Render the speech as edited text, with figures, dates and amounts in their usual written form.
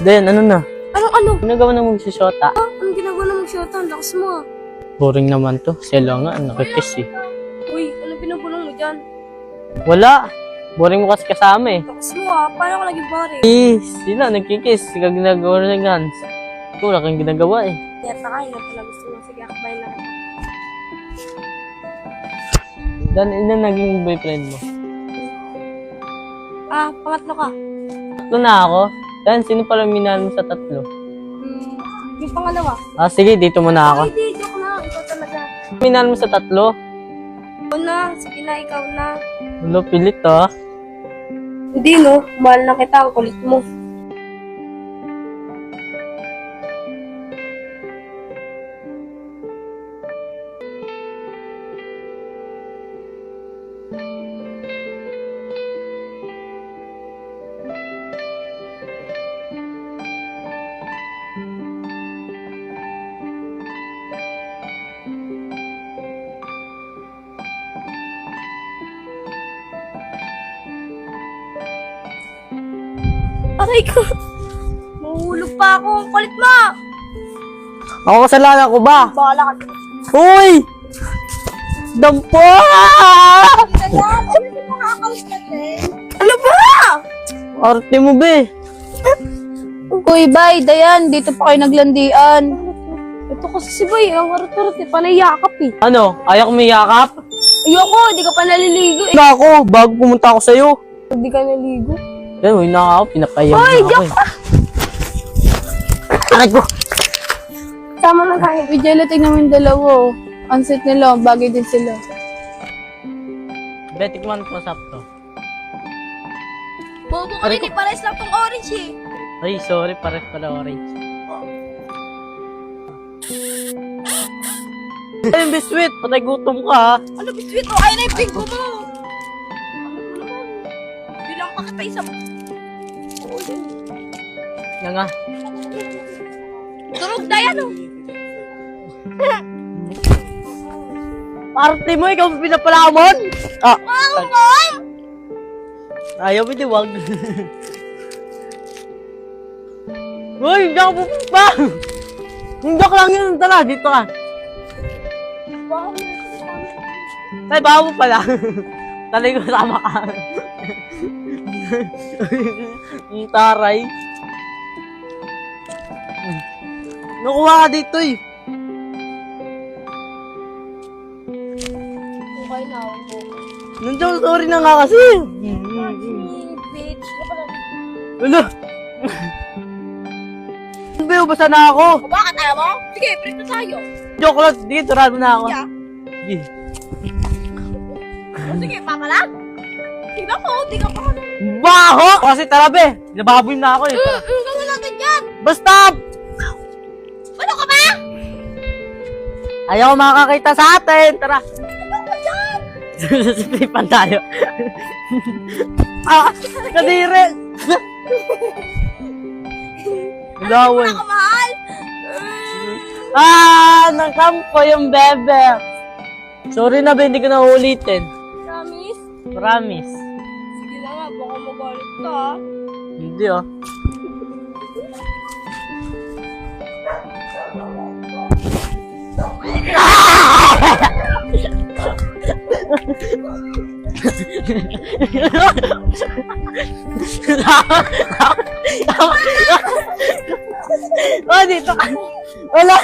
Dayan, ano na? Ano? Ginagawa na magsusyota. Anong ginagawa na mag-shota? Ang lakas mo ah. Boring naman to. Sila nga, nakikiss eh. Uy, anong pinagulong mo dyan? Wala. Boring mo kasi kasama eh. Lakas mo ah. Paano ka naging boring? Sila, nagkikiss. Sila ginagawa ng hands. Ito, wala kang ginagawa eh. Kaya takain na pala gusto mo. Sige, akbayin lang kita. Dan, ilan naging boyfriend mo? Pangatlo ka. Tatlo na ako. Dan, sino pala minahal mo sa tatlo? Yung pangalawa. Sige, dito muna ako. Ay, di, joke na. Ikaw talaga. Minahal mo sa tatlo? Ikaw na. Sige na, ikaw na. Wala, pilit ah. Hindi no. Mahal na kita. Ang kulit mo. Aray ko. Mahulog pa ako. Ang kulit mo. Ako kasalanan ko ba? Bahala ka. Uy! Dampo! Ano ba? Arte mo be. Uy, bay, Dayan, dito pa kayo naglandian. Ito kasi si Bay. Ang harap-harap eh. Panay yakap eh. Ano? Ayaw ko may yakap? Ayoko. Di ka pa naliligo eh. Na ako, bago pumunta ako sa'yo. Hindi ka naligo. Yan, huwag na ako, pinapayaw na Hoy, ako Jack! eh. Aray ko! Tama na tayo. Uy, Jello, tignan mo yung dalawa. Oh. Ang sweet nila, bagay din sila. Betik man po to. Bobo ka rin eh. Pares lang tong orange eh. Ay, sorry, pares pala orange. Ay, biswit, patay gutom ka ha. Ano biswit mo? Ayun na yung pingo mo. Bilang pakatay sa... Yan nga. Durog na yan oh. Arte mo, ikaw pinapalamon? Ayaw mo, diwag. Uy, hindi ako pupunta. Hindi lang yun, tala, dito ka. Ay, bago pala. Talay ko sama ka. Ang taray. Nakuha ka dito eh. Okay na ako. Nandiyan, sorry na nga kasi. Bitch. Ano? Ano basa na ako? O bakit ayaw mo? Sige, prito tayo. Joke lang, dito, turado na ako. Yeah. Sige. O sige, papalag. Tingnan mo, tingnan mo. Baho! Kasi tara be, nababoy na ako eh. Gawin natin yan. Basta! Ano ka ba? Ayaw makakita sa atin, tara. Ano ba yan? Susipan tayo. Kadiri! Gawin. Ano ka, mahal? Nangkampo yung bebe. Sorry na be, hindi ko na ulitin. Promise? Promise. Sige na nga, baka magalit ka ah. Hindi oh. Oh, dito ka. Wala.